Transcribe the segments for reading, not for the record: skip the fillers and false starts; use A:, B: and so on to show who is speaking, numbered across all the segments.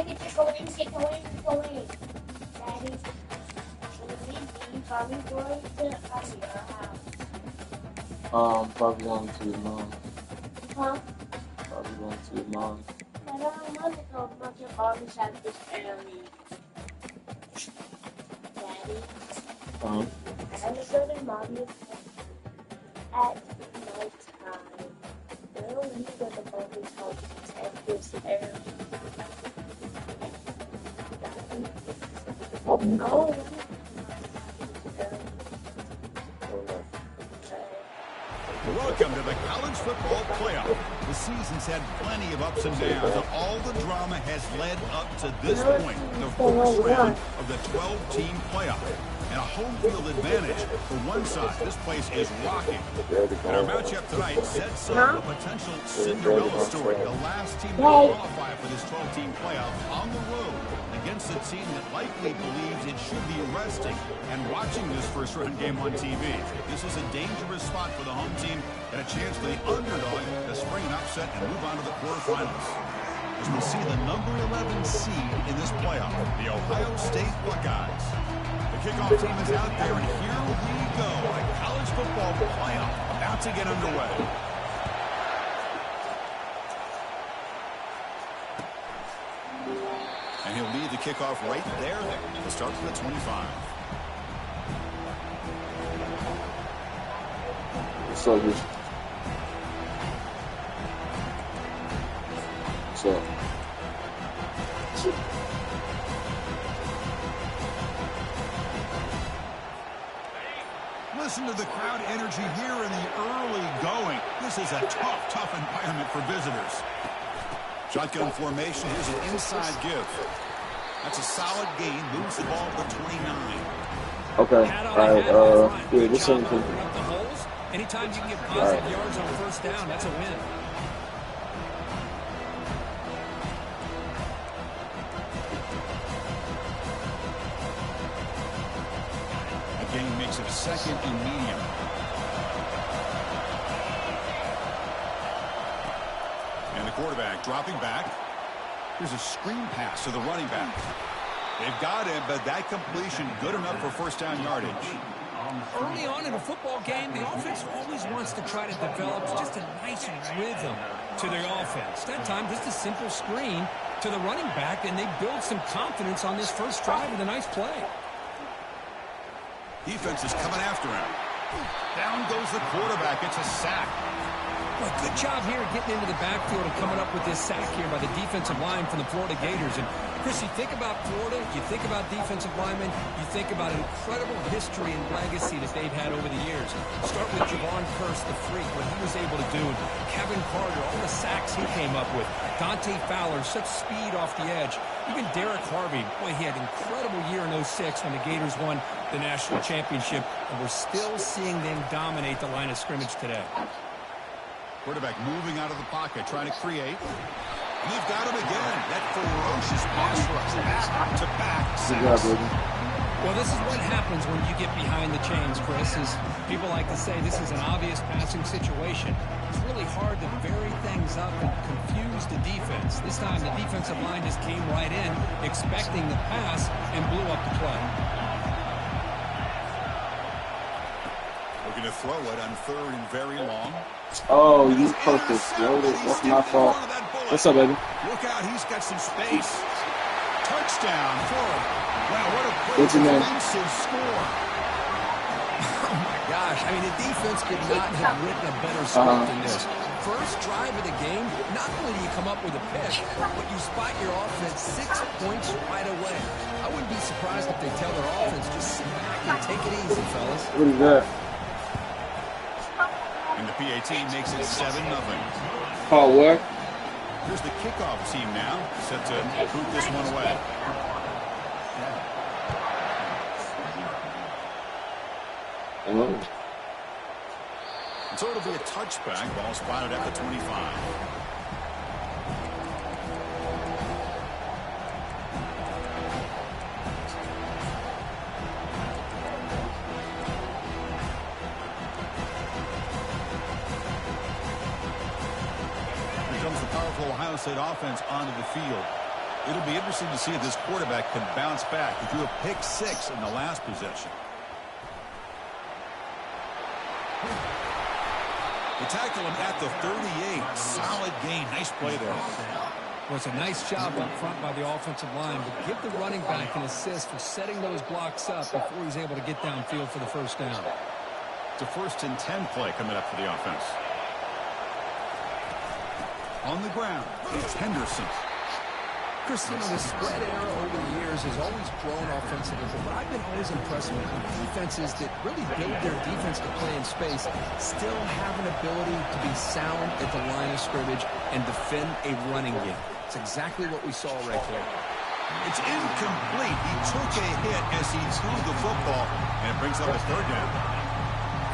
A: get to go in, get go in, go in. Daddy, probably going to your house.
B: Probably going to your mom.
A: Huh?
B: Probably going to your mom.
A: But I don't want to go to your mom's at this early. Daddy. I want to go to mommy's at night time. I don't want to go to mommy's house at this early. Oh.
C: Welcome to the college football playoff. The season's had plenty of ups and downs, and all the drama has led up to this point, the first round of the 12-team playoff. And a home field advantage for one side. This place is rocking. And our matchup tonight sets up a potential Cinderella story. The last team to qualify for this 12-team playoff on the road against a team that likely believes it should be resting and watching this first-round game on TV. This is a dangerous spot for the home team and a chance for the underdog to spring an upset and move on to the quarterfinals. As we see the number 11 seed in this playoff, the Ohio State Buckeyes. The kickoff team is out there, and here we go. A college football playoff about to get underway. And he'll lead the kickoff right there. He'll start from the 25.
B: So good. So.
C: Listen to the crowd energy here in the early going. This is a tough environment for visitors. Shotgun formation. Here's an inside give. That's a solid gain. Moves the ball to the 29.
B: Okay. All right. Yeah, this same thing.
D: Anytime you can get positive yards on first down, that's a win.
C: A gain makes it second and medium. And the quarterback dropping back. Here's a screen pass to the running back. They've got him, but that completion good enough for first down yardage.
D: Early on in a football game, the offense always wants to try to develop just a nice rhythm to their offense. That time, just a simple screen to the running back, and they build some confidence on this first drive with a nice play.
C: Defense is coming after him. Down goes the quarterback. It's a sack.
D: Well, good job here getting into the backfield and coming up with this sack here by the defensive line from the Florida Gators. And, Chris, you think about Florida, you think about defensive linemen, you think about an incredible history and legacy that they've had over the years. Start with Javon Kearse, the freak, what he was able to do. Kevin Carter, all the sacks he came up with. Dante Fowler, such speed off the edge. Even Derek Harvey, boy, he had an incredible year in 06 when the Gators won the national championship. And we're still seeing them dominate the line of scrimmage today.
C: Quarterback moving out of the pocket, trying to create. And they've got him again. That ferocious pass rush, back-to-back sacks.
D: Well, this is what happens when you get behind the chains, Chris, is people like to say this is an obvious passing situation. It's really hard to vary things up and confuse the defense. This time, the defensive line just came right in, expecting the pass, and blew up the play.
C: Looking to throw it on third and very long.
B: Oh, you perfect. Yo, that's my fault. What's up, baby?
C: Look out, he's got some space. Touchdown, Florida. Wow, what a
B: What's your name?
C: score.
D: Oh, my gosh. I mean, the defense could not have written a better script than this. First drive of the game, not only do you come up with a pick, but you spot your offense 6 points right away. I wouldn't be surprised if they tell their offense, just sit back and take it easy, fellas.
B: What is that?
C: And the PAT makes it 7-0.
B: Oh, what?
C: Here's the kickoff team now, set to boot this one away.
B: Hello.
C: And so it'll be a touchback, ball spotted at the 25. Here comes the powerful Ohio State offense onto the field. It'll be interesting to see if this quarterback can bounce back. He threw a pick-6 in the last possession. They tackle him at the 38. Solid gain. Nice play there.
D: Well, it's a nice job up front by the offensive line, but give the running back an assist for setting those blocks up before he's able to get downfield for the first down.
C: It's a 1st and 10 play coming up for the offense. On the ground, it's Henderson.
D: Chris, you know, the spread era over the years has always grown offensively, but I've been always impressed with defenses that really build their defense to play in space, still have an ability to be sound at the line of scrimmage and defend a running game. It's exactly what we saw right there.
C: It's incomplete. He took a hit as he threw the football, and it brings up a 3rd down.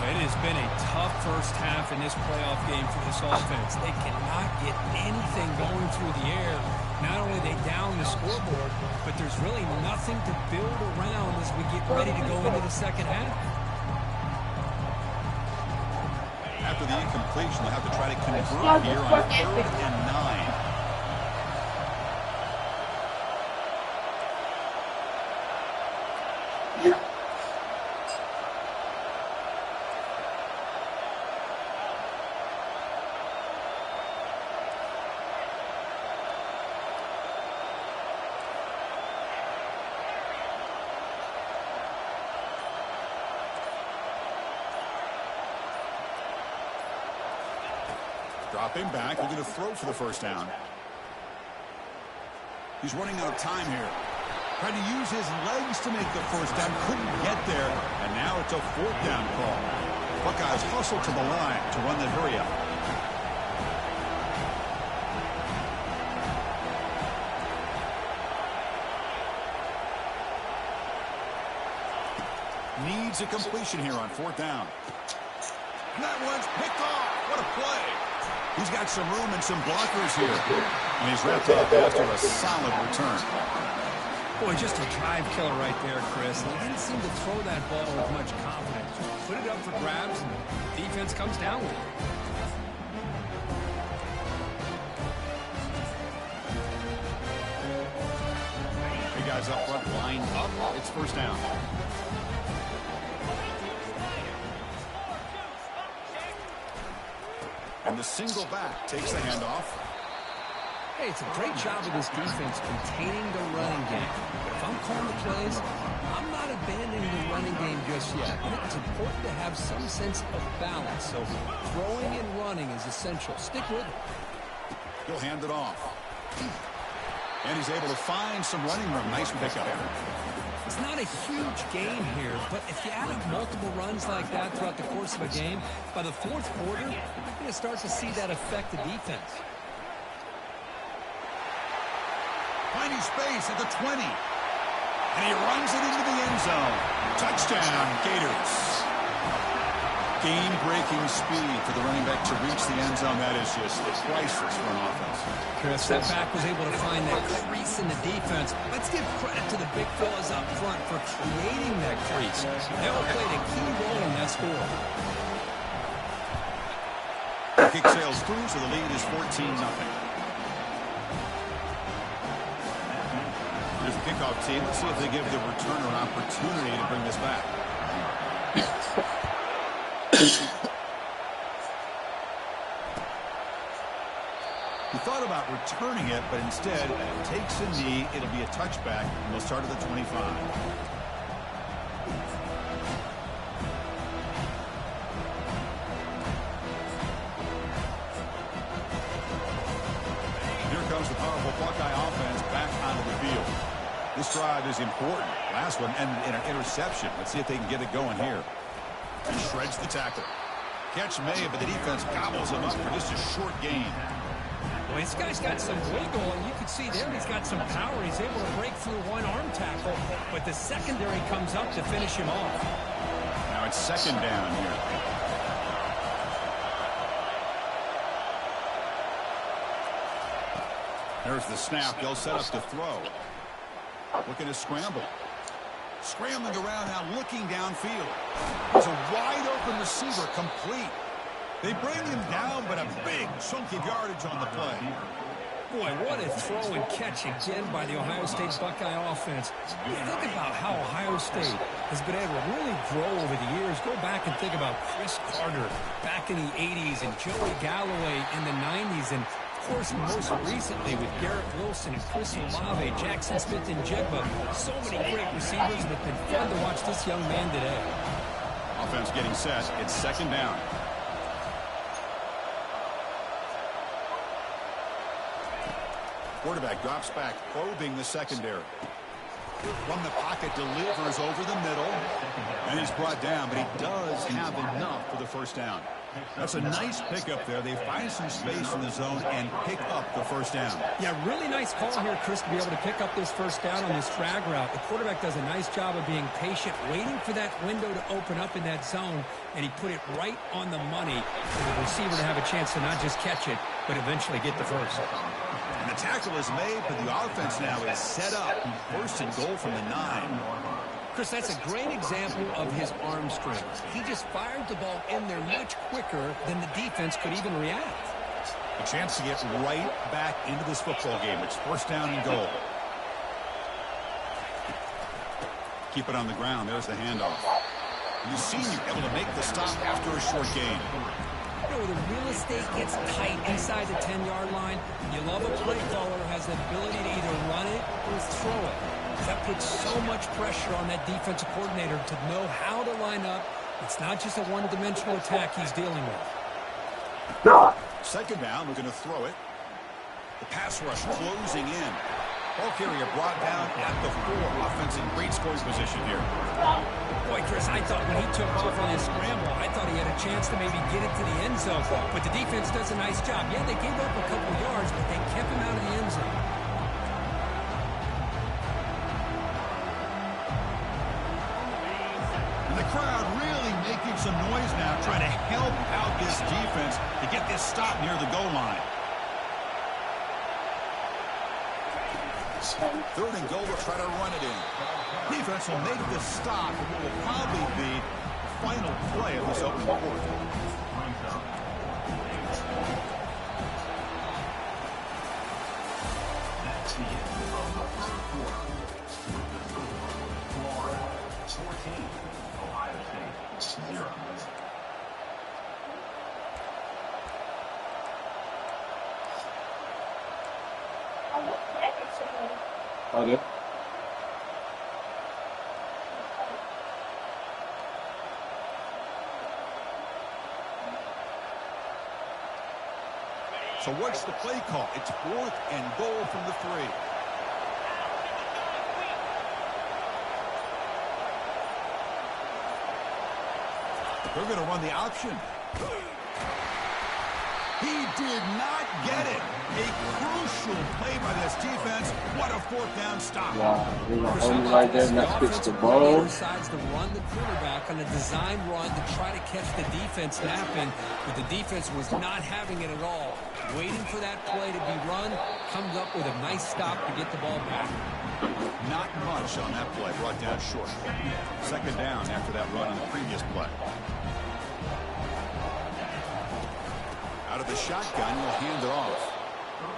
D: It has been a tough first half in this playoff game for this offense. They cannot get anything going through the air. Not only are they down the scoreboard, but there's really nothing to build around as we get ready to go into the second half.
C: After the incompletion, they'll have to try to convert here on 3rd and 9. Dropping back, they're going to throw for the first down. He's running out of time here. Trying to use his legs to make the first down. Couldn't get there, and now it's a 4th down call. Buckeyes hustle to the line to run the hurry up. Needs a completion here on 4th down. And that one's picked off. What a play. He's got some room and some blockers here. And he's wrapped up after a solid return.
D: Boy, just a drive killer right there, Chris. He didn't seem to throw that ball with much confidence. Put it up for grabs, and the defense comes down with it.
C: Big guys up front, line up. It's first down. And the single back takes the handoff.
D: Hey, it's a great job of this defense containing the running game. But if I'm calling the plays, I'm not abandoning the running game just yet. It's important to have some sense of balance. So throwing and running is essential. Stick with it.
C: He'll hand it off. And he's able to find some running room. Nice pickup.
D: It's not a huge gain here, but if you add up multiple runs like that throughout the course of a game, by the 4th quarter, you're going to start to see that affect the defense.
C: Finding space at the 20. And he runs it into the end zone. Touchdown, Gators. Game-breaking speed for the running back to reach the end zone. That is just priceless for an offense.
D: Chris, that back was able to find that crease in the defense. Let's give credit to the big fellas up front for creating that crease. They all played a key role in that score.
C: The kick sails through, so the lead is 14-0. Here's the kickoff team. Let's see if they give the returner an opportunity to bring this back. He thought about returning it, but instead takes a knee. It'll be a touchback, and they'll start at the 25. Here comes the powerful Buckeye offense back onto the field. This drive is important. Last one ended in an interception. Let's see if they can get it going here. He shreds the tackle. Catch made, but the defense gobbles him up for just a short gain.
D: Well, this guy's got some wiggle, and you can see there he's got some power. He's able to break through one arm tackle, but the secondary comes up to finish him off.
C: Now it's 2nd down here. There's the snap. They'll set up to throw. Looking to scramble. Scrambling around now, looking downfield. There's a wide-open receiver, complete. They bring him down, but a big chunk of yardage on the play.
D: Boy, what a throw and catch again by the Ohio State Buckeye offense. You think about how Ohio State has been able to really grow over the years. Go back and think about Chris Carter back in the 80s and Joey Galloway in the 90s. And, of course, most recently with Garrett Wilson and Chris Olave, Jackson Smith and Jigba. So many great receivers, and it's been fun to watch this young man today.
C: Offense getting set. It's second down. Quarterback drops back, probing the secondary. From the pocket, delivers over the middle. And he's brought down, but he does have enough for the first down. That's a nice pickup there. They find some space in the zone and pick up the first down.
D: Yeah, really nice call here, Chris, to be able to pick up this first down on this drag route. The quarterback does a nice job of being patient, waiting for that window to open up in that zone, and he put it right on the money for the receiver to have a chance to not just catch it, but eventually get the first.
C: And the tackle is made, but the offense now is set up. First and goal from the 9.
D: Chris, that's a great example of his arm strength. He just fired the ball in there much quicker than the defense could even react.
C: A chance to get right back into this football game. It's first down and goal. Keep it on the ground. There's the handoff. You've seen you able to make the stop after a short gain.
D: You know, the real estate gets tight inside the 10-yard line. You love a play caller who has the ability to either run it or throw it. That puts so much pressure on that defensive coordinator to know how to line up. It's not just a one-dimensional attack he's dealing with.
C: Second down, we're going to throw it. The pass rush closing in. Ball carrier brought down at the 4. Offense in great scoring position here.
D: Boy, Chris, I thought when he took off on his scramble, I thought he had a chance to maybe get it to the end zone. But the defense does a nice job. Yeah, they gave up a couple yards, but they kept him out of the end zone.
C: And the crowd really making some noise now, trying to help out this defense to get this stop near the goal line. Third and goal, will try to run it in. Defense will make the stop, and it will probably be the final play of this opening quarter.
E: That's the end of the first quarter. Florida 14, Ohio State 0.
B: Oh, there.
C: So what's the play call? It's 4th and goal from the 3. They're going to run the option. He did not get it. A crucial play by this defense. What a 4th down stop.
B: Wow, we're going to hold it right there, and that fits the ball.
D: Decides to run the quarterback on a design run to try to catch the defense napping, but the defense was not having it at all. Waiting for that play to be run, comes up with a nice stop to get the ball back.
C: Not much on that play, brought down short. Second down after that run on the previous play. Out of the shotgun, he'll hand it off.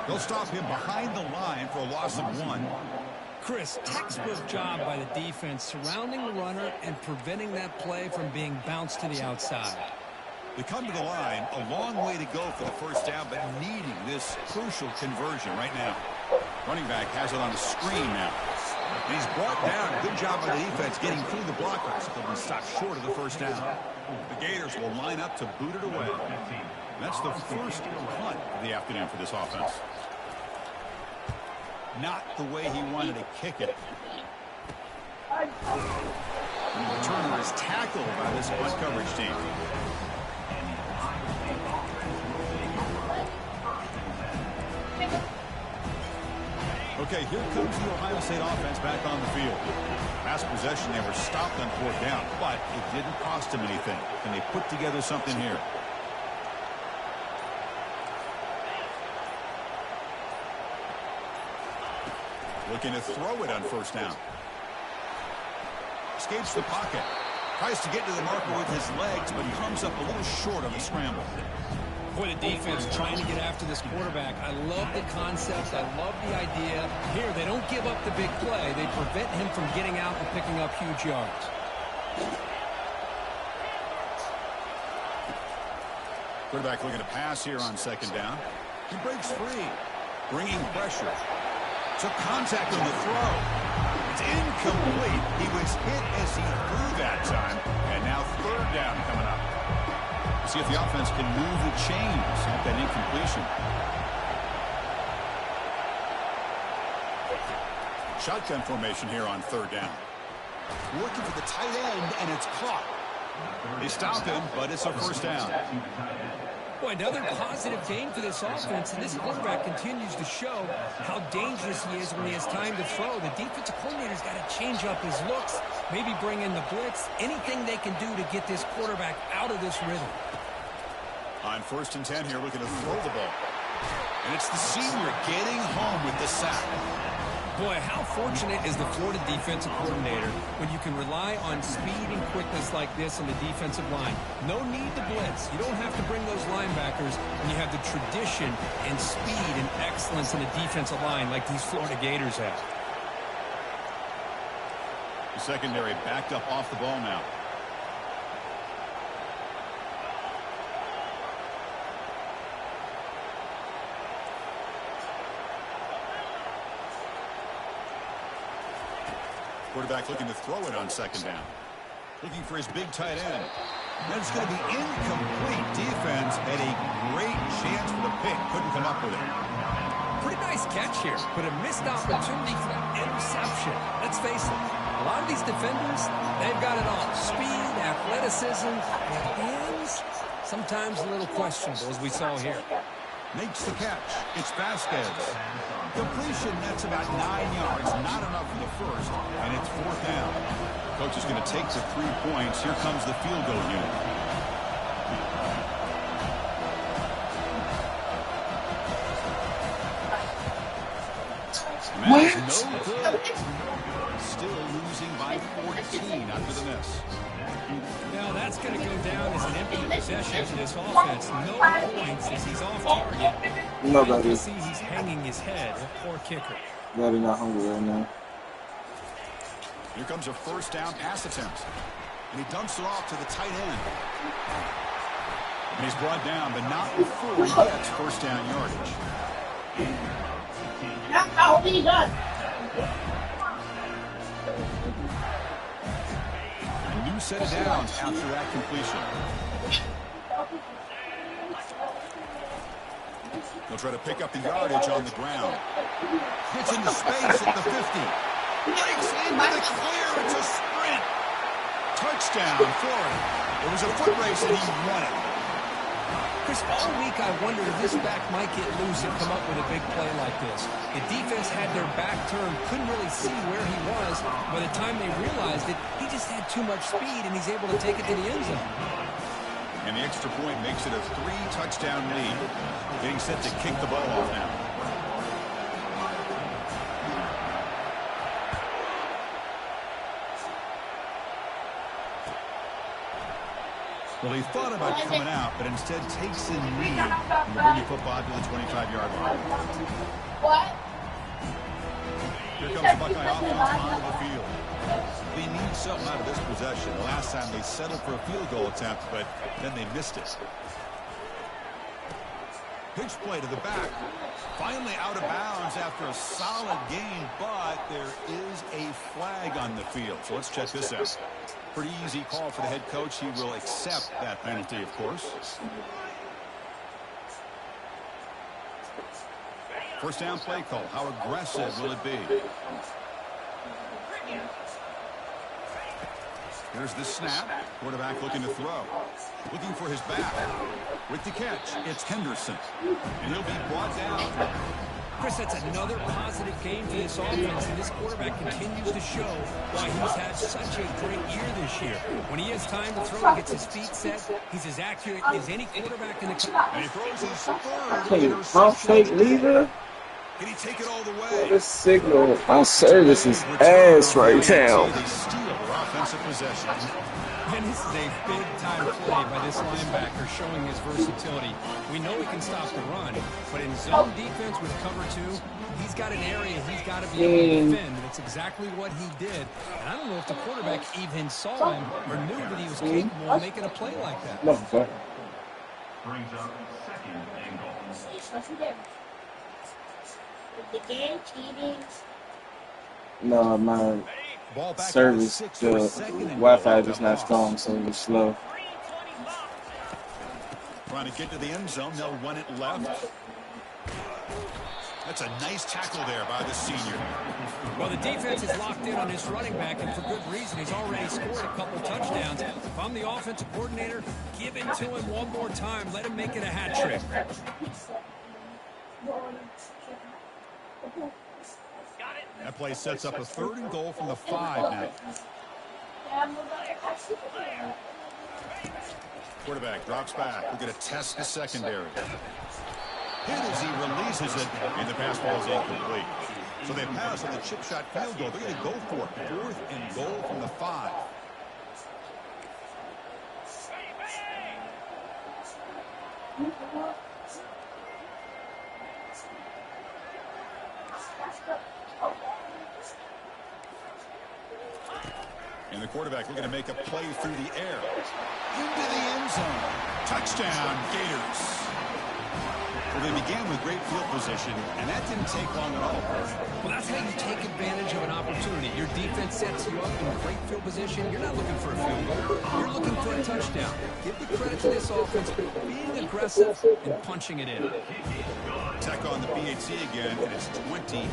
C: They'll stop him behind the line for a loss of 1.
D: Chris, textbook job by the defense surrounding the runner and preventing that play from being bounced to the outside.
C: They come to the line, a long way to go for the first down, but needing this crucial conversion right now. Running back has it on the screen now. And he's brought down. Good job by the defense getting through the blockers. They'll be stopped short of the first down. The Gators will line up to boot it away. That's the first punt of the afternoon for this offense. Not the way he wanted to kick it. And the returner is tackled by this punt coverage team. Okay, here comes the Ohio State offense back on the field. Last possession, they were stopped on 4th down, but it didn't cost them anything. And they put together something here. Looking to throw it on first down. Escapes the pocket. Tries to get to the marker with his legs, but comes up a little short on the scramble.
D: Boy, the defense trying to get after this quarterback. I love the concept. I love the idea. Here, they don't give up the big play. They prevent him from getting out and picking up huge yards.
C: Quarterback looking to pass here on second down. He breaks free, bringing pressure. Took contact on the throw. It's incomplete. He was hit as he threw that time. And now third down coming up. See if the offense can move the chains at that incompletion. Shotgun formation here on third down. Working for the tight end, and it's caught. They stopped him, but it's a first down.
D: Boy, another positive game for this offense, and this quarterback continues to show how dangerous he is when he has time to throw. The defensive coordinator's got to change up his looks, maybe bring in the blitz, anything they can do to get this quarterback out of this rhythm.
C: On 1st and 10 here, looking to throw the ball. And it's the senior getting home with the sack.
D: Boy, how fortunate is the Florida defensive coordinator when you can rely on speed and quickness like this in the defensive line. No need to blitz. You don't have to bring those linebackers when you have the tradition and speed and excellence in the defensive line like these Florida Gators have.
C: The secondary backed up off the ball now. Quarterback looking to throw it on second down. Looking for his big tight end. And it's going to be incomplete. Defense had a great chance for the pick. Couldn't come up with it.
D: Pretty nice catch here, but a missed opportunity for an interception. Let's face it, a lot of these defenders, they've got it all. Speed, athleticism, and hands, sometimes a little questionable, as we saw here.
C: Makes the catch. It's Vasquez. Completion, that's about 9 yards. Not enough for the first, and it's fourth down. Coach is going to take the 3 points. Here comes the field goal unit. What? No good. Still losing by 14 after the miss.
D: Now that's going to go down as an empty possession to this offense. No points as he's off target.
B: Nobody.
D: You see he's hanging his head. Poor kicker.
B: Daddy not hungry right now.
C: Here comes a first down pass attempt. And he dumps it off to the tight end. And he's brought down, but not before he gets first down yardage. A new set of downs after that completion. They'll try to pick up the yardage on the ground. Gets into space at the 50. Breaks into the clear. It's a sprint. Touchdown, Florida. It was a foot race and he won it.
D: Chris, all week I wondered if this back might get loose and come up with a big play like this. The defense had their back turned, couldn't really see where he was. By the time they realized it, he just had too much speed, and he's able to take it to the end zone.
C: And the extra point makes it a 3-touchdown lead. Getting set to kick the ball off now. Well, he thought about coming out, but instead takes a knee and will bring the football to the 25-yard line.
A: What?
C: Here comes the Buckeye offense onto the field. They need something out of this possession. The last time they settled for a field goal attempt, but then they missed it. Pitch play to the back. Finally out of bounds after a solid gain, but there is a flag on the field. So let's check this out. Pretty easy call for the head coach. He will accept that penalty, of course. First down play call. How aggressive will it be? There's the snap. Quarterback looking to throw. Looking for his back. With the catch, it's Henderson. And he'll be brought down.
D: Chris, that's another positive game for this offense, and this quarterback continues to show why he's had such a great year this year. When he has time to throw, he gets his feet set, he's as accurate as any quarterback in the country.
C: And he throws his third
B: Hey,
C: interception.
B: leader.
C: Can he take it all the way?
B: This signal. Our service is ass right now.
C: They steal their offensive possession.
D: And this is a big-time play by this linebacker showing his versatility. We know he can stop the run, but in zone defense with cover two, he's got an area he's got to be able to defend, and it's exactly what he did. And I don't know if the quarterback even saw him or knew that he was capable of making a play like that.
B: No, fuck.
E: Brings up second and goal.
A: What's the difference? The game cheating.
B: No, my
C: Ball back
B: service,
C: to 6
B: the
C: for second and
B: Wi-Fi
C: goal.
B: is not strong, so it's slow.
C: Trying to get to the end zone. They'll run it left. That's a nice tackle there by the senior.
D: Well, the defense is locked in on this running back, and for good reason. He's already scored a couple touchdowns. If I'm the offensive coordinator, give it to him one more time. Let him make it a hat trick.
C: That play sets up a 3rd and goal from the 5 now. Quarterback drops back. We're going to test the secondary. Hit as he releases it, and the pass ball is incomplete. So they pass on the chip shot field goal. They're going to go for it. 4th and goal from the 5. And the quarterback looking to make a play through the air. Into the end zone. Touchdown, Gators. Well, they began with great field position, and that didn't take long at all.
D: Well, that's how you take advantage of an opportunity. Your defense sets you up in a great field position. You're not looking for a field goal. You're looking for a touchdown. Give the credit to this offense for being aggressive and punching it in.
C: Tech on the BAT again, and it's 28-0.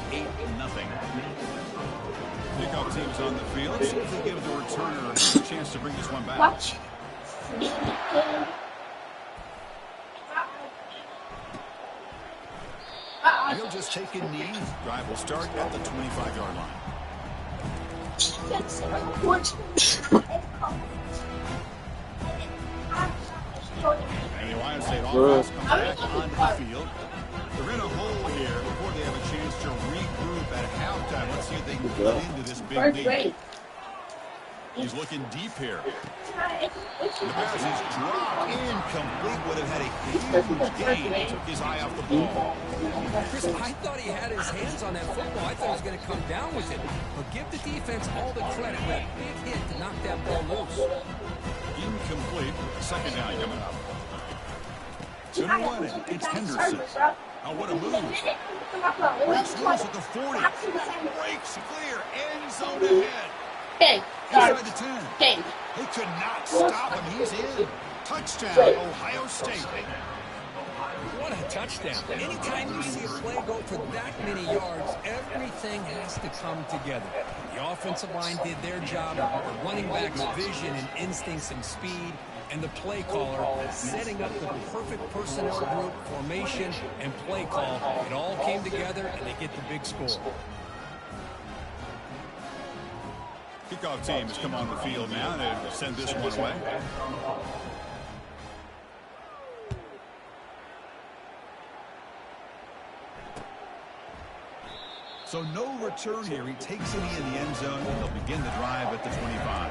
C: Kickoff team's on the field. See if they give the returner a chance to bring this one back.
A: Watch.
C: He'll just take a knee. Drive will start at the 25-yard line. And the Ohio State offense comes back onto the field. They're in a hole here before they have a chance to regroup at halftime. Let's see if they can get into this big lead. He's looking deep here. The pass is dropped incomplete. Would have had a huge gain. Took his eye off the ball.
D: Chris, I thought he had his hands on that football. I thought he was going to come down with it. But give the defense all the credit with a big hit to knock that ball loose.
C: Incomplete. 2nd down coming up. Good running. It's Henderson. Oh, what a move. Breaks loose at the 40. Breaks clear. End zone ahead. Inside the 10. They could not stop him. He's in. Touchdown, Ohio State.
D: What a touchdown. Anytime you see a play go for that many yards, everything has to come together. The offensive line did their job, the running back's vision and instincts and speed, and the play caller setting up the perfect personnel group, formation, and play call. It all came together, and they get the big score.
C: Kickoff team has come on the field now to send this one away. So no return here. He takes it in the end zone, and they'll begin the drive at the 25.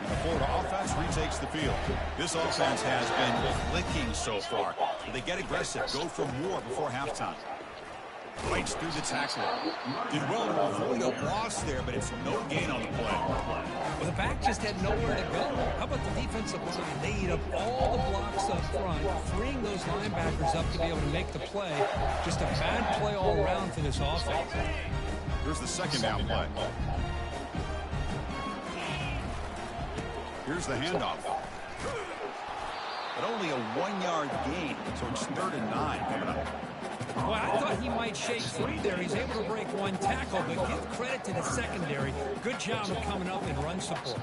C: And the Florida offense retakes the field. This offense has been clicking so far. They get aggressive, go for more before halftime. Breaks through the tackle. Did well to avoid a loss there, but it's no gain on the play.
D: Well, the back just had nowhere to go. How about the defensive line? They eat up all the blocks up front, freeing those linebackers up to be able to make the play. Just a bad play all around for this offense.
C: Here's the 2nd down play. Here's the handoff. But only a 1-yard gain, so it's 3rd and 9 coming up.
D: Well, I thought he might shake free there. He's able to break one tackle, but give credit to the secondary. Good job of coming up and run support.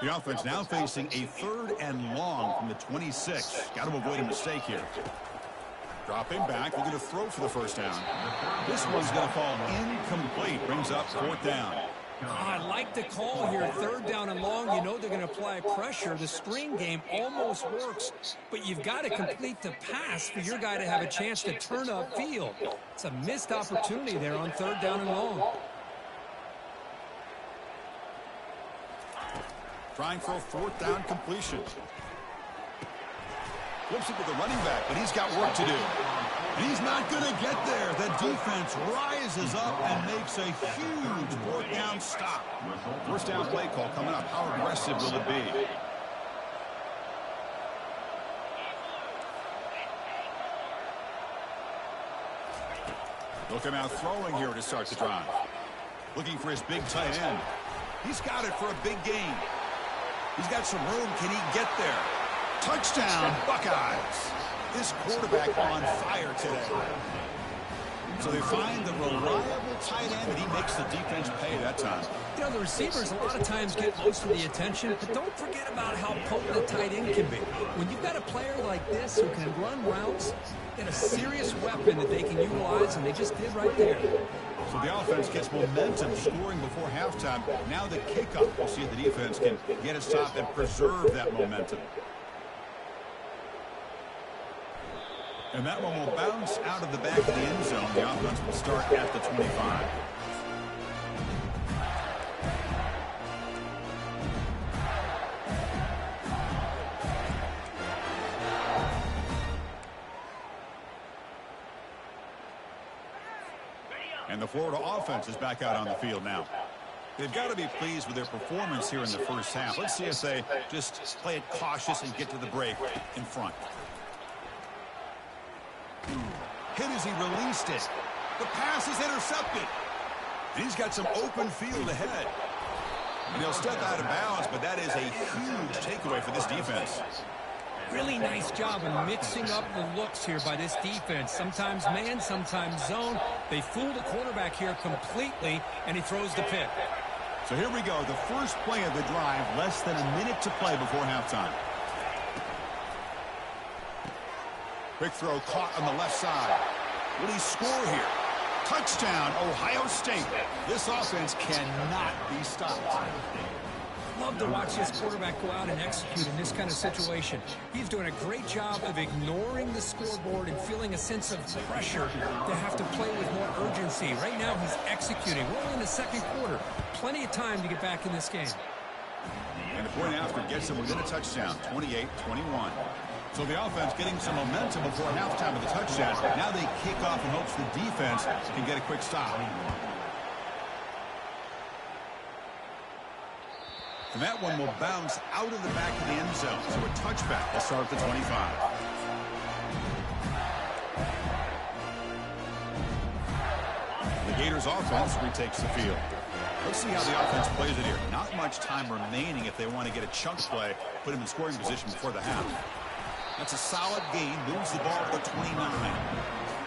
C: The offense now facing a 3rd and long from the 26. Got to avoid a mistake here. Dropping back, looking to throw for the 1st down. This one's going to fall incomplete. Brings up 4th down.
D: I like the call here. Third down and long, you know they're going to apply pressure. The screen game almost works, but you've got to complete the pass for your guy to have a chance to turn upfield. It's a missed opportunity there on third down and long.
C: Trying for a fourth down completion. Flips it to the running back, but he's got work to do. And he's not going to get there. The defense rises up and makes a huge fourth down stop. First down play call coming up. How aggressive will it be? He'll come out throwing here to start the drive. Looking for his big tight end. He's got it for a big gain. He's got some room. Can he get there? Touchdown, Buckeyes. This quarterback on fire today. So they find the reliable tight end, and he makes the defense pay that time.
D: You know, the receivers a lot of times get most of the attention, but don't forget about how potent a tight end can be. When you've got a player like this who can run routes, get a serious weapon that they can utilize, and they just did right there.
C: So the offense gets momentum scoring before halftime. Now the kickoff. We'll see if the defense can get a stop and preserve that momentum. And that one will bounce out of the back of the end zone. The offense will start at the 25. And the Florida offense is back out on the field now. They've got to be pleased with their performance here in the first half. Let's see if they just play it cautious and get to the break in front. Hit as he released it. The pass is intercepted. And he's got some open field ahead. And he'll step out of bounds, but that is a huge takeaway for this defense.
D: Really nice job of mixing up the looks here by this defense. Sometimes man, sometimes zone. They fool the quarterback here completely, and he throws the pick.
C: So here we go. The first play of the drive, less than a minute to play before halftime. Quick throw caught on the left side. Will he score here? Touchdown, Ohio State. This offense cannot be stopped.
D: Love to watch this quarterback go out and execute in this kind of situation. He's doing a great job of ignoring the scoreboard and feeling a sense of pressure to have to play with more urgency. Right now, he's executing. We're only in the second quarter. Plenty of time to get back in this game.
C: And the point after gets him within a touchdown, 28-21. So the offense getting some momentum before halftime of the touchdown. Now they kick off in hopes the defense can get a quick stop. And that one will bounce out of the back of the end zone. So a touchback will start at the 25. The Gators offense retakes the field. Let's see how the offense plays it here. Not much time remaining if they want to get a chunk play, put him in scoring position before the half. That's a solid gain. Moves the ball to the 29.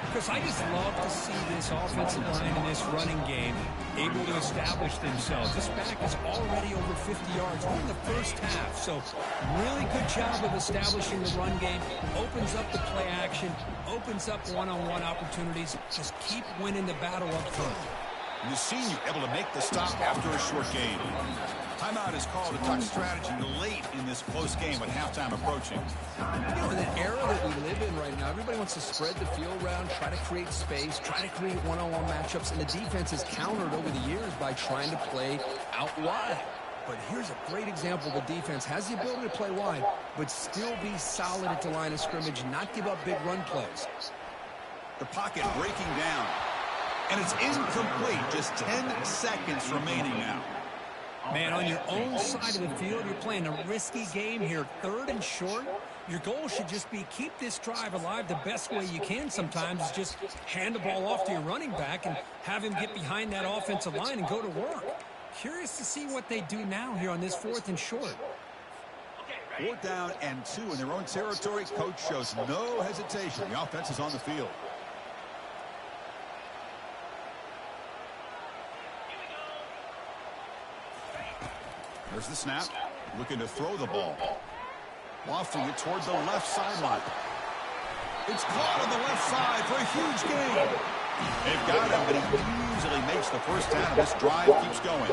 D: Because I just love to see this offensive line in this running game able to establish themselves. This back is already over 50 yards. We're in the first half, so really good job of establishing the run game. Opens up the play action, opens up one-on-one opportunities. Just keep winning the battle up front.
C: And the senior able to make the stop after a short gain. Timeout is called to talk strategy late in this close game with halftime approaching.
D: You know, in the era that we live in right now, everybody wants to spread the field around, try to create space, try to create one-on-one matchups, and the defense has countered over the years by trying to play out wide. But here's a great example. The defense has the ability to play wide, but still be solid at the line of scrimmage, not give up big run plays.
C: The pocket breaking down. And it's incomplete. Just 10 seconds remaining now.
D: Man, on your own side of the field, you're playing a risky game here. Third and short. Your goal should just be keep this drive alive the best way you can sometimes. Is just hand the ball off to your running back and have him get behind that offensive line and go to work. Curious to see what they do now here on this fourth and short.
C: 4th down and 2 in their own territory. Coach shows no hesitation. The offense is on the field. There's the snap. Looking to throw the ball. Lofting it toward the left sideline. It's caught on the left side for a huge gain. They've got him, but he easily makes the first down, and this drive keeps going.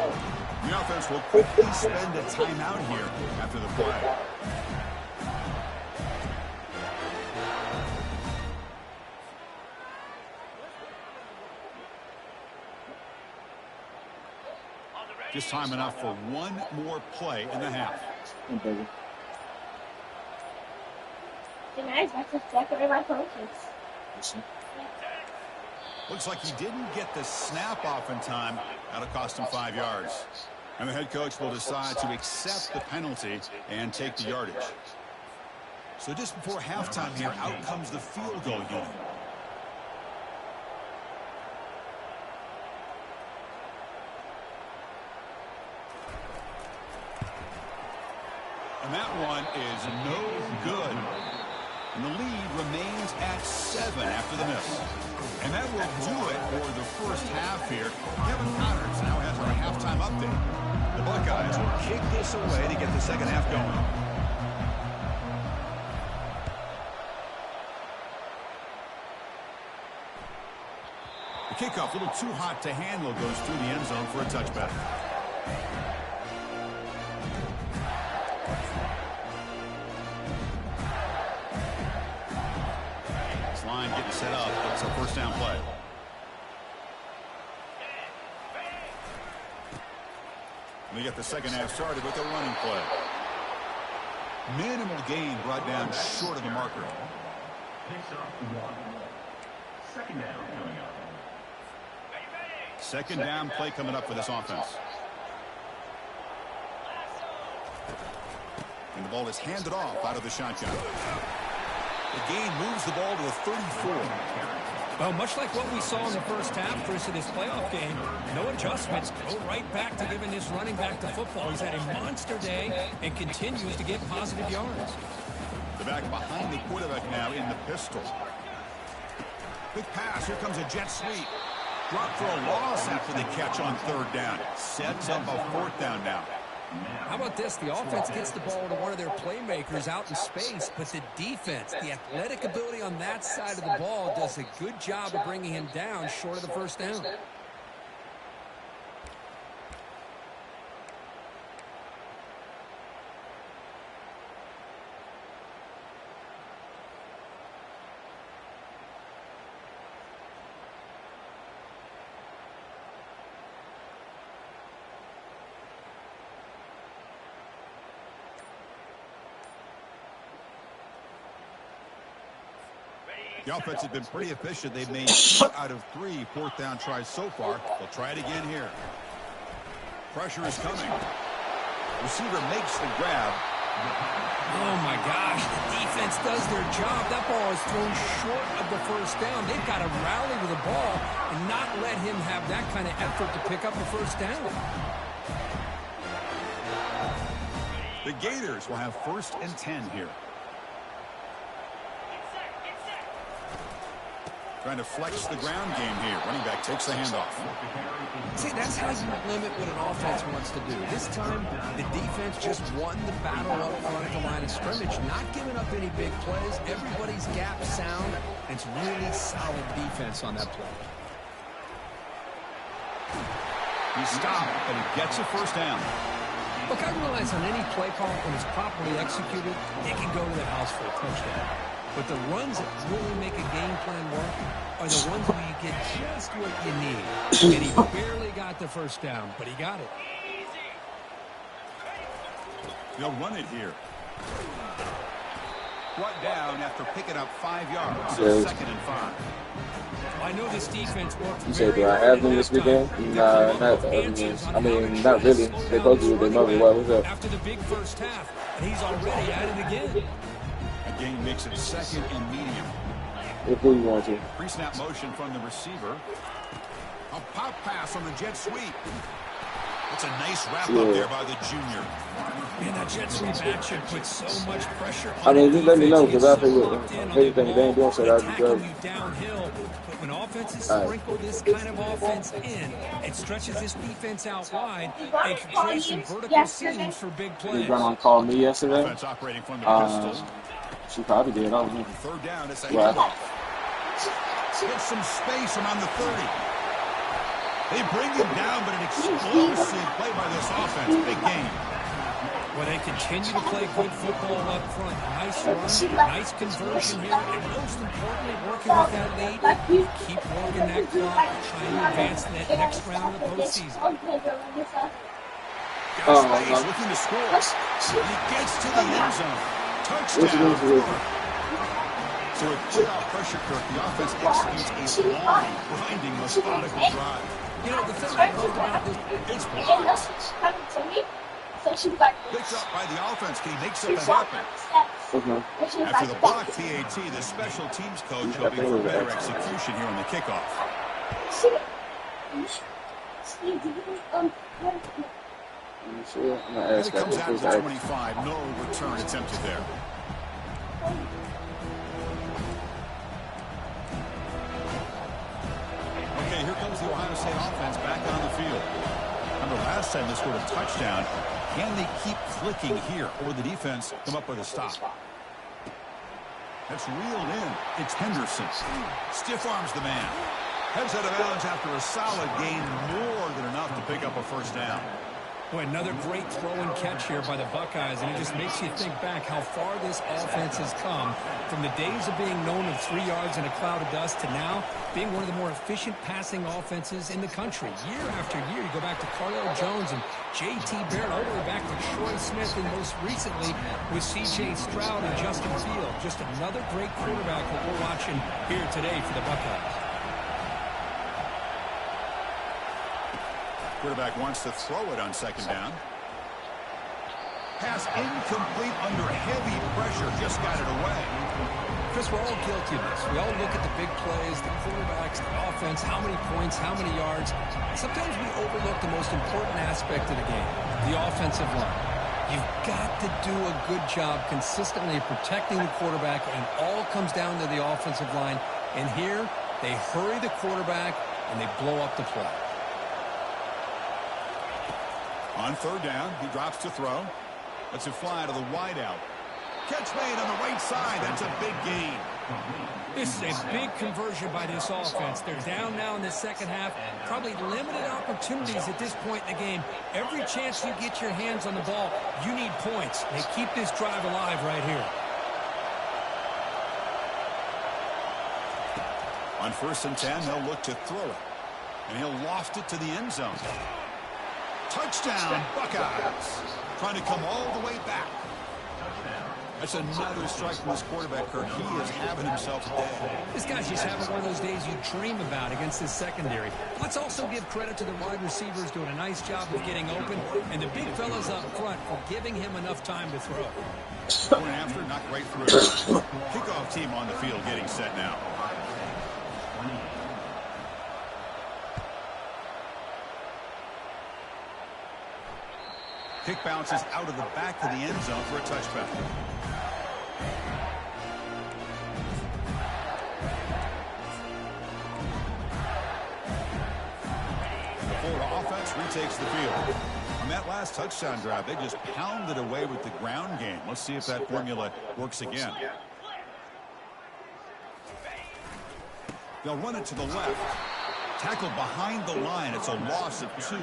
C: The offense will quickly spend a timeout here after the play. Just time enough for one more play in the half. Looks like he didn't get the snap off in time. That'll cost him 5 yards. And the head coach will decide to accept the penalty and take the yardage. So just before halftime here, out comes the field goal unit. And that one is no good. And the lead remains at 7 after the miss. And that will do it for the first half here. Kevin Connors now has our halftime update. The Buckeyes will kick this away to get the second half going. The kickoff, a little too hot to handle, goes through the end zone for a touchback. Line getting set up. It's a first down play. We get the second half started with a running play. Minimal gain brought down short of the marker.
E: Picks up 1. Second down coming up.
C: Second down play coming up for this offense. And the ball is handed off out of the shotgun. The gain moves the ball to a 34.
D: Well, much like what we saw in the first half, Chris, in this playoff game, no adjustments. Go right back to giving this running back the football. He's had a monster day and continues to get positive yards.
C: The back behind the quarterback now in the pistol. Big pass. Here comes a jet sweep. Drop for a loss after the catch on third down. Sets up a fourth down now.
D: How about this? The offense gets the ball to one of their playmakers out in space, but the defense, the athletic ability on that side of the ball does a good job of bringing him down short of the first down.
C: The offense has been pretty efficient. They've made 2 out of 3 fourth down tries so far. They'll try it again here. Pressure is coming. Receiver makes the grab.
D: Oh, my gosh. The defense does their job. That ball is thrown short of the first down. They've got to rally with the ball and not let him have that kind of effort to pick up the first down.
C: The Gators will have 1st and 10 here. Trying to flex the ground game here. Running back takes the handoff.
D: See, that's how you limit what an offense wants to do. This time, the defense just won the battle up front at the line of scrimmage, not giving up any big plays. Everybody's gap sound. It's really solid defense on that play.
C: He stopped, but he gets a first down.
D: Look, I realize on any play call, when it's properly executed, it can go to the house for a touchdown. But the runs that really make a game plan work are the ones where you get just what you need. And he barely got the first down, but he got it.
C: They'll run it here. Brought down after picking up 5 yards. So 2nd and 5.
D: I know this defense worked.
B: You said, do I have them this weekend? Nah, not. I mean, not really. They supposed to. They know me well. What's up?
D: After the big first half, and he's already at it again.
C: Gain makes it 2nd and medium.
B: If we want to.
C: Pre-snap motion from the receiver. A pop pass on the jet sweep. That's a nice wrap up there by the junior.
D: Man, that jet sweep action puts so much pressure on.
B: I mean, just let me know because I figure everything they ain't doing so that'd be good.
D: Downhill, but when offenses sprinkle this kind of offense in, it stretches this defense out wide and can create some vertical seams for big plays.
B: Your grandma called me yesterday.
C: Offense operating from the pistol.
B: She probably did. I don't know.
C: Third down, it's a
B: Right.
C: handoff. Gets some space around the 30. They bring him down, but an explosive play by this offense. Big game.
D: Well, they continue to play good football up front. Nice run, nice conversion here, and most importantly, working with that lead, keep working that clock, trying to advance to that next round of the postseason.
C: Got space, looking to score. And he gets to the end zone. Touchdown. So with playoff pressure, Kirk, the offense executes a long, grinding, methodical drive.
D: You know, the thing I loved about this, it's blocks.
C: Picked up by the offense. Can he make something happen? After the block PAT, the special teams coach hoping for better execution here on the kickoff. As it comes out to the 25, no return attempted there. Okay, here comes the Ohio State offense back on the field. Remember last time they scored a touchdown. Can they keep clicking here, or the defense come up with a stop? That's reeled in. It's Henderson. Stiff arms the man. Heads out of bounds after a solid gain, more than enough to pick up a first down.
D: Boy, another great throw and catch here by the Buckeyes, and it just makes you think back how far this offense has come from the days of being known of 3 yards in a cloud of dust to now being one of the more efficient passing offenses in the country. Year after year, you go back to Cardale Jones and J.T. Barrett, all the way back to Troy Smith, and most recently with C.J. Stroud and Justin Field. Just another great quarterback that we're watching here today for the Buckeyes.
C: Quarterback wants to throw it on second down. Pass incomplete under heavy pressure. Just got it away.
D: Chris, we're all guilty of this. We all look at the big plays, the quarterbacks, the offense, how many points, how many yards. Sometimes we overlook the most important aspect of the game, the offensive line. You've got to do a good job consistently protecting the quarterback, and it all comes down to the offensive line. And here, they hurry the quarterback, and they blow up the play.
C: On third down, he drops to throw. Lets it fly to the wideout. Catch made on the right side. That's a big gain.
D: This is a big conversion by this offense. They're down now in the second half. Probably limited opportunities at this point in the game. Every chance you get your hands on the ball, you need points. They keep this drive alive right here.
C: On 1st and 10, they'll look to throw it. And he'll loft it to the end zone. Touchdown, Buckeyes. Trying to come all the way back. That's another strike from this quarterback, Kirk. He is having himself a day.
D: This guy's just having one of those days you dream about against this secondary. Let's also give credit to the wide receivers doing a nice job of getting open, and the big fellas up front for giving him enough time to throw.
C: Going after, not right through. Kickoff team on the field getting set now. Kick bounces out of the back of the end zone for a touchback. The Florida offense retakes the field. On that last touchdown drive, they just pounded away with the ground game. Let's see if that formula works again. They'll run it to the left. Tackled behind the line. It's a loss of 2.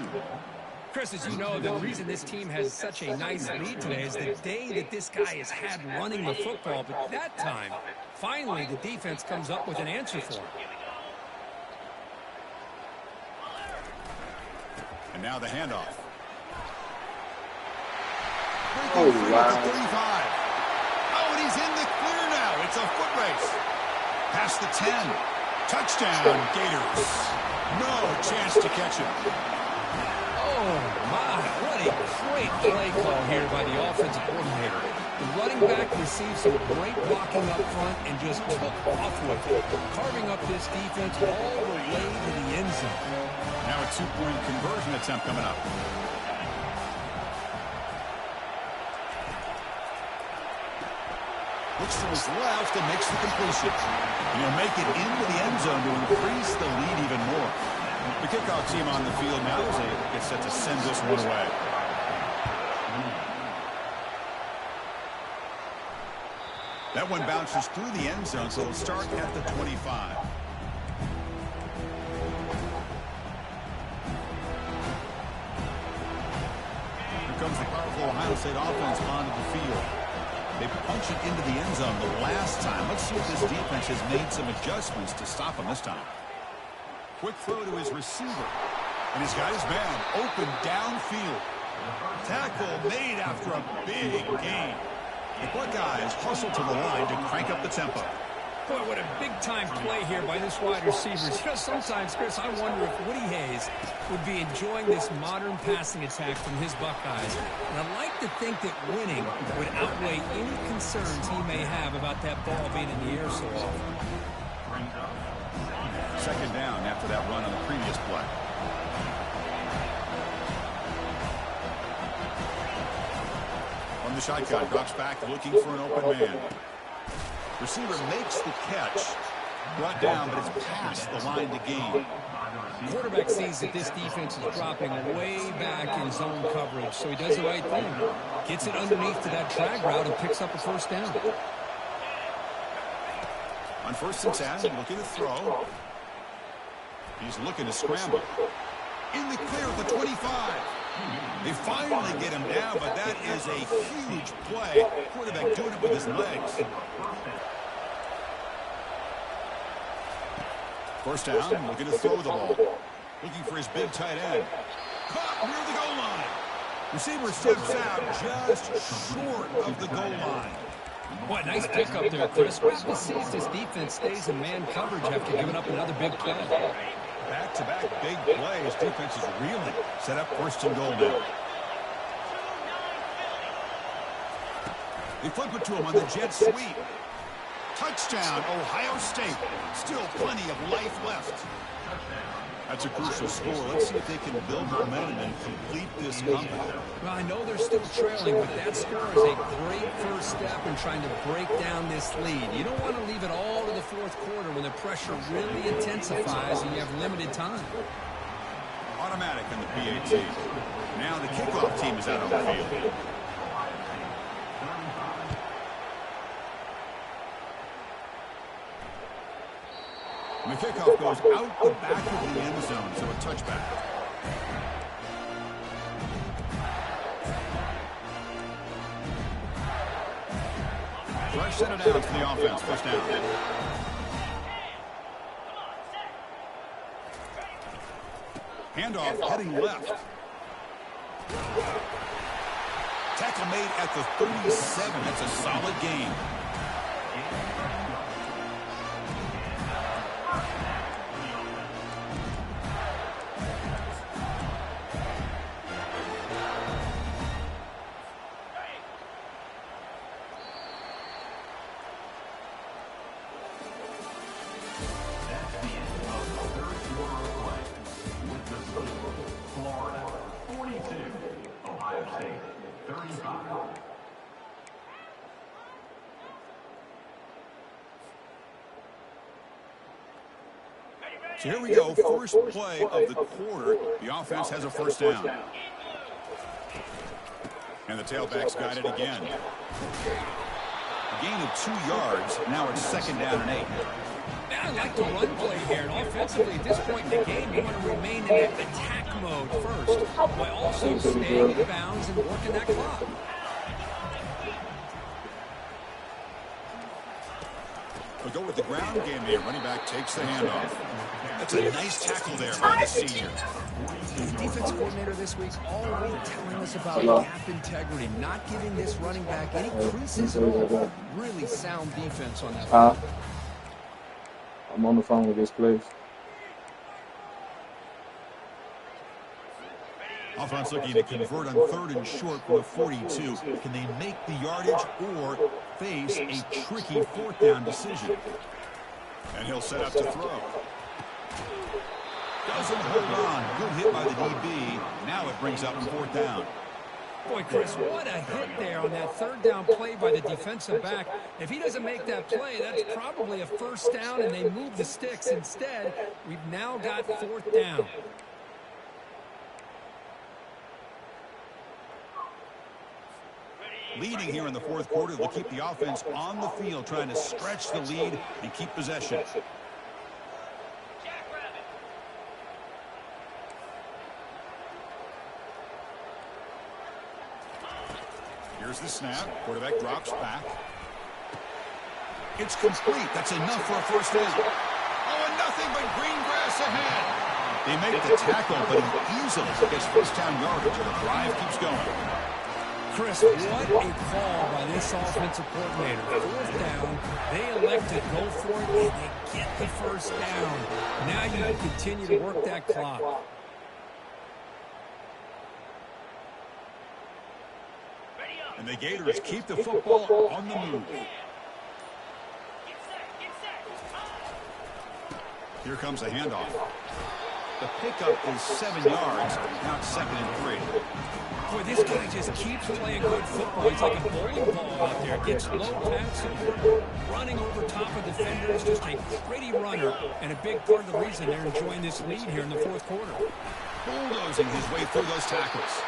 D: Chris, as you know, the reason this team has such a nice lead today is the day that this guy has had running the football. But that time, finally, the defense comes up with an answer for him.
C: And now the handoff.
B: Oh, wow.
C: 35. Oh, and he's in the clear now. It's a foot race. Past the 10. Touchdown, Gators. No chance to catch him.
D: Oh, my, what a great play call here by the offensive coordinator. The running back received some great blocking up front and just took off with it, carving up this defense all the way to the end zone.
C: Now a 2-point conversion attempt coming up. Looks to his left and makes the completion. And he'll make it into the end zone to increase the lead even more. The kickoff team on the field now as they get set to send this one away. That one bounces through the end zone, so it'll start at the 25. Ohio State offense onto the field. They punched it into the end zone the last time. Let's see if this defense has made some adjustments to stop him this time. Quick throw to his receiver. And he's got his man open downfield. Tackle made after a big gain. The Buckeyes hustle to the line to crank up the tempo.
D: Boy, what a big-time play here by this wide receiver. You know, sometimes, Chris, I wonder if Woody Hayes would be enjoying this modern passing attack from his Buckeyes. And I'd like to think that winning would outweigh any concerns he may have about that ball being in the air so often.
C: Second down after that run on the previous play. From the shotgun, drops back looking for an open man. Receiver makes the catch. Brought down, but it's past the line to gain.
D: The quarterback sees that this defense is dropping way back in zone coverage, so he does the right thing. Gets it underneath to that drag route and picks up a first down.
C: On 1st and 10, looking to throw. He's looking to scramble. In the clear at the 25. They finally get him down, but that is a huge play. Quarterback doing it with his legs. First down, looking to throw the ball. Looking for his big tight end. Caught near the goal line. Receiver steps out just short of the goal line.
D: What nice pickup there, Chris. We'll have to see if this defense stays in man coverage after giving up another big play.
C: Back-to-back big plays. Defense is reeling. Set up 1st and goal now. They flip it to him on the jet sweep. Touchdown, Ohio State. Still plenty of life left. That's a crucial score. Let's see if they can build momentum and complete this comeback.
D: Well, I know they're still trailing, but that score is a great first step in trying to break down this lead. You don't want to leave it all to the 4th quarter when the pressure really intensifies and you have limited time.
C: Automatic on the PAT. Now the kickoff team is out on the field. And the kickoff goes out the back of the end zone, so a touchback. Fresh set of downs for the offense. First down. Handoff heading left. Tackle made at the 37. That's a solid gain. So here we go, first play of the quarter. The offense has a first down. And the tailback's got it again. A gain of 2 yards. Now it's 2nd down and 8.
D: I like the run play here. And offensively, at this point in the game, you want to remain in that attack mode first, while also staying in bounds and working that clock.
C: We'll go with the ground game here. Running back takes the handoff. That's a nice tackle there by the senior.
D: The defense coordinator this week all week telling us about gap integrity, not giving this running back any creases at all. Really sound defense on that.
B: I'm on the phone with this place.
C: Offense looking to convert on 3rd and short from the 42. Can they make the yardage or face a tricky 4th down decision? And he'll set up to throw. Doesn't hold on. Good hit by the DB. Now it brings up 4th down.
D: Boy, Chris, what a hit there on that 3rd down play by the defensive back. If he doesn't make that play, that's probably a first down, and they move the sticks. Instead, we've now got 4th down.
C: Leading here in the 4th quarter, they'll keep the offense on the field, trying to stretch the lead and keep possession. Here's the snap. Quarterback drops back. It's complete. That's enough for a first down. Oh, and nothing but green grass ahead. They make the tackle, but he easily gets first down yardage, and the drive keeps going.
D: Chris, what a call by this offensive coordinator. Fourth down, they elect to go for it, and they get the first down. Now you can continue to work that clock.
C: And the Gators keep the football on the move. Here comes a handoff. The pickup is 7 yards. Now it's 2nd and 3.
D: Boy, this guy just keeps playing good football. He's like a bowling ball out there. Gets low pass support, running over top of defenders. Just a pretty runner, and a big part of the reason they're enjoying this lead here in the fourth quarter.
C: Bulldozing his way through those tackles.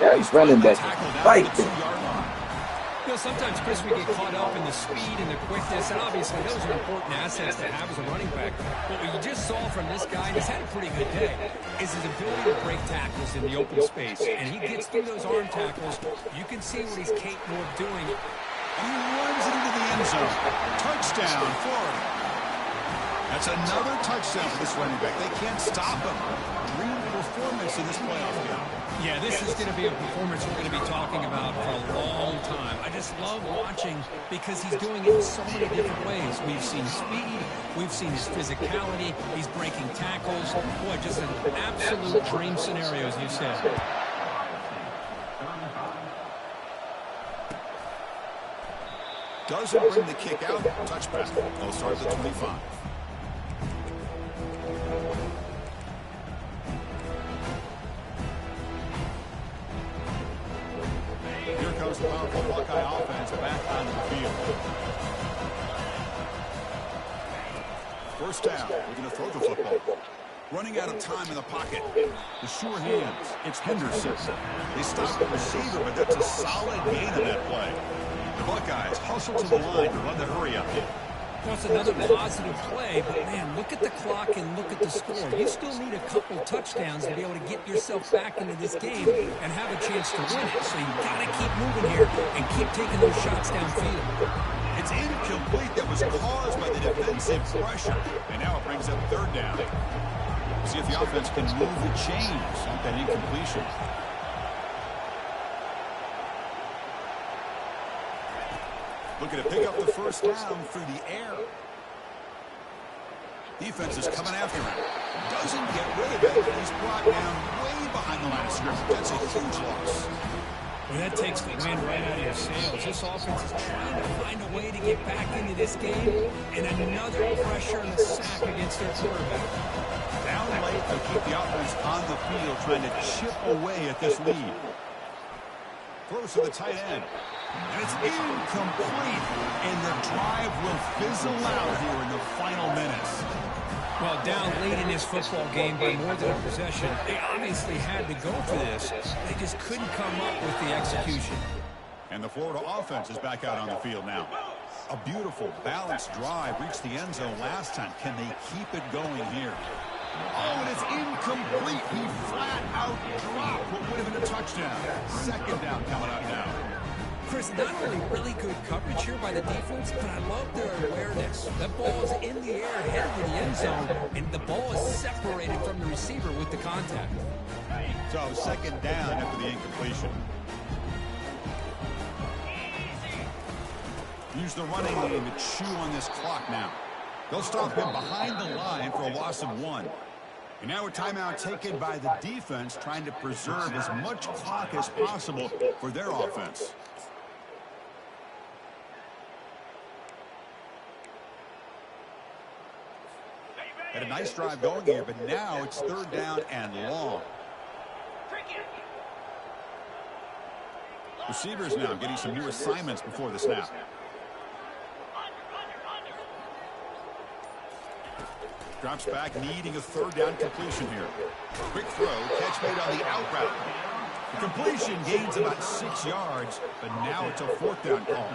B: Yeah, he's running that fight.
D: You know, sometimes, Chris, we get caught up in the speed and the quickness, and obviously those are important assets to have as a running back. But what you just saw from this guy, and he's had a pretty good day, is his ability to break tackles in the open space. And he gets through those arm tackles. You can see what he's capable of doing.
C: He runs it into the end zone. Touchdown, Florida. That's another touchdown for this running back. They can't stop him. Dream performance in this playoff game.
D: Yeah, this is going to be a performance we're going to be talking about for a long time. I just love watching because he's doing it in so many different ways. We've seen speed. We've seen his physicality. He's breaking tackles. Boy, just an absolute dream scenario, as you said.
C: Doesn't bring the kick out. Touchback. They'll start at the 25. Here comes the powerful Buckeye offense back onto the field. First down. We're going to throw the football. Running out of time in the pocket. The sure hands. It's Henderson. They stop the receiver, but that's a solid gain on that play. The Buckeyes hustle to the line to run the hurry up.
D: That's another positive play, but man, look at the clock and look at the score. You still need a couple touchdowns to be able to get yourself back into this game and have a chance to win it. So you've got to keep moving here and keep taking those shots downfield.
C: It's incomplete. That was caused by the defensive pressure. And now it brings up third down. See if the offense can move the chains with that incompletion. Looking to pick up the first down through the air. Defense is coming after him. Doesn't get rid of it, but he's brought down way behind the line of scrimmage. That's a huge loss.
D: Well, that takes the wind right out of your sails. This offense is trying to find a way to get back into this game, and another pressure and a sack against their quarterback.
C: Down late to keep the offense on the field, trying to chip away at this lead. Throws to the tight end. And it's incomplete. And the drive will fizzle out here in the final minutes.
D: Well, down late in this football game by more than a possession, they obviously had to go for this. They just couldn't come up with the execution.
C: And the Florida offense is back out on the field now. A beautiful, balanced drive reached the end zone last time. Can they keep it going here? Oh, and it's incomplete. He flat out dropped what would have been a touchdown. Second down coming up now.
D: Chris, not only really good coverage here by the defense, but I love their awareness. That ball is in the air, headed to the end zone, and the ball is separated from the receiver with the contact.
C: So second down after the incompletion. Use the running game to chew on this clock now. They'll stop him behind the line for a loss of 1. And now a timeout taken by the defense, trying to preserve as much clock as possible for their offense. Had a nice drive going here, but now it's third down and long. Receivers now getting some new assignments before the snap. Drops back, needing a third down completion here. Quick throw, catch made on the out route. The completion gains about 6 yards, but now it's a fourth down call.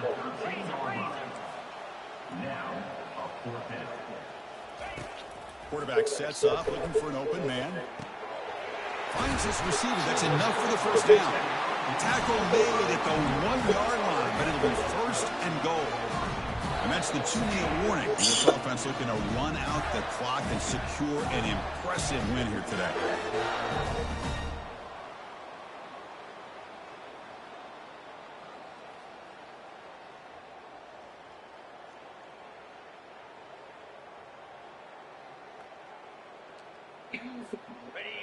E: Now, a fourth down.
C: Quarterback sets up, looking for an open man. Finds his receiver. That's enough for the first down. Tackle made at the 1-yard line, but it'll be first and goal. And that's the 2-minute warning. This offense looking to run out the clock and secure an impressive win here today.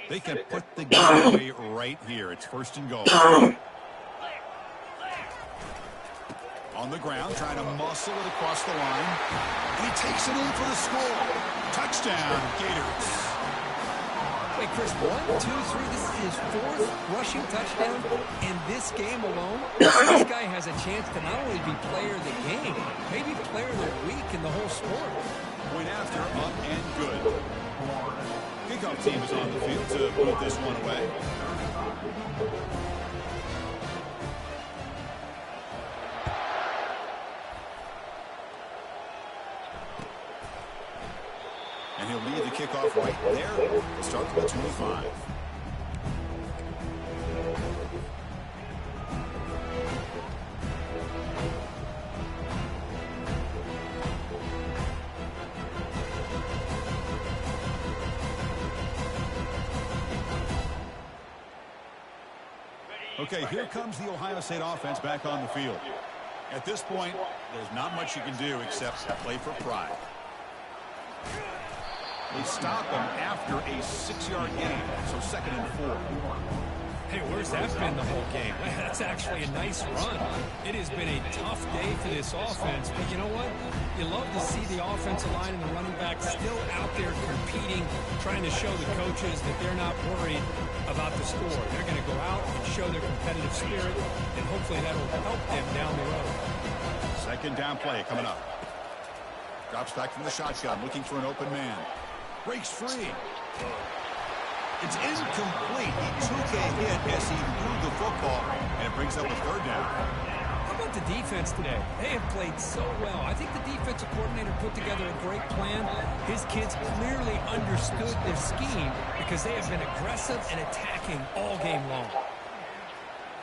C: They can put the game away right here. It's first and goal. On the ground, trying to muscle it across the line. And he takes it in for the score. Touchdown, Gators.
D: Wait, Chris, 1, 2, 3, this is his 4th rushing touchdown in this game alone. This guy has a chance to not only be player of the game, maybe player of the week in the whole sport.
C: Point after, up and good. Kickoff team is on the field to put this one away. And he'll lead the kickoff right there. We'll start from the 25. Okay, here comes the Ohio State offense back on the field. At this point, there's not much you can do except play for pride. They stop him after a 6-yard gain, so 2nd and 4.
D: Hey, where's that been the whole game? That's actually a nice run. It has been a tough day for this offense, but you know what? You love to see the offensive line and the running back still out there competing, trying to show the coaches that they're not worried about the score. They're going to go out and show their competitive spirit, and hopefully that will help them down the road.
C: 2nd down play coming up. Drops back from the shotgun, looking for an open man. Breaks free. It's incomplete. He took a hit as he threw the football, and it brings up a 3rd down.
D: How about the defense today? They have played so well. I think the defensive coordinator put together a great plan. His kids clearly understood their scheme because they have been aggressive and attacking all game long.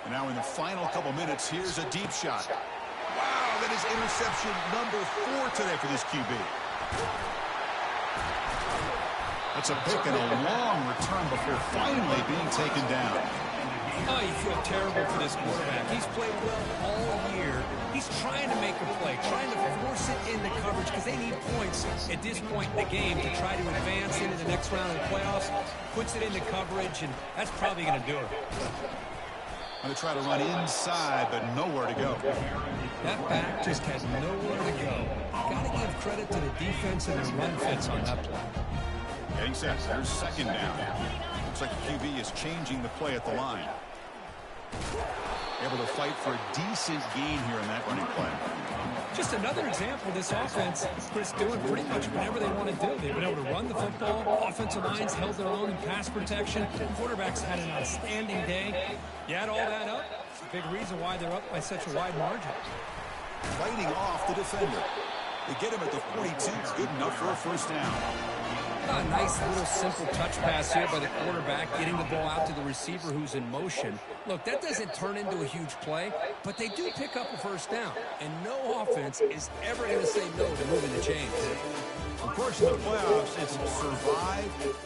C: And now in the final couple minutes, here's a deep shot. Wow, that is interception number 4 today for this QB. That's a pick and a long return before finally being taken down.
D: Oh, you feel terrible for this quarterback. He's played well all year. He's trying to make a play, trying to force it into coverage because they need points at this point in the game to try to advance into the next round of the playoffs. Puts it into coverage, and that's probably going to do it.
C: Going to try to run inside, but nowhere to go.
D: That back just has nowhere to go. Got to give credit to the defense and their run fits on that play.
C: Getting set. There's 2nd down. Looks like the QB is changing the play at the line. Able to fight for a decent gain here in that running play.
D: Just another example of this offense, Chris, doing pretty much whatever they want to do. They've been able to run the football. Offensive lines held their own in pass protection. Quarterbacks had an outstanding day. You add all that up, it's a big reason why they're up by such a wide margin.
C: Fighting off the defender. They get him at the 42. Good enough for a 1st down.
D: A nice little simple touch pass here by the quarterback, getting the ball out to the receiver who's in motion. Look, that doesn't turn into a huge play, but they do pick up a 1st down. And no offense is ever going to say no to moving the chains.
C: Of course, in the playoffs, it's survive.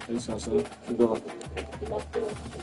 B: Peace out, son. Keep going.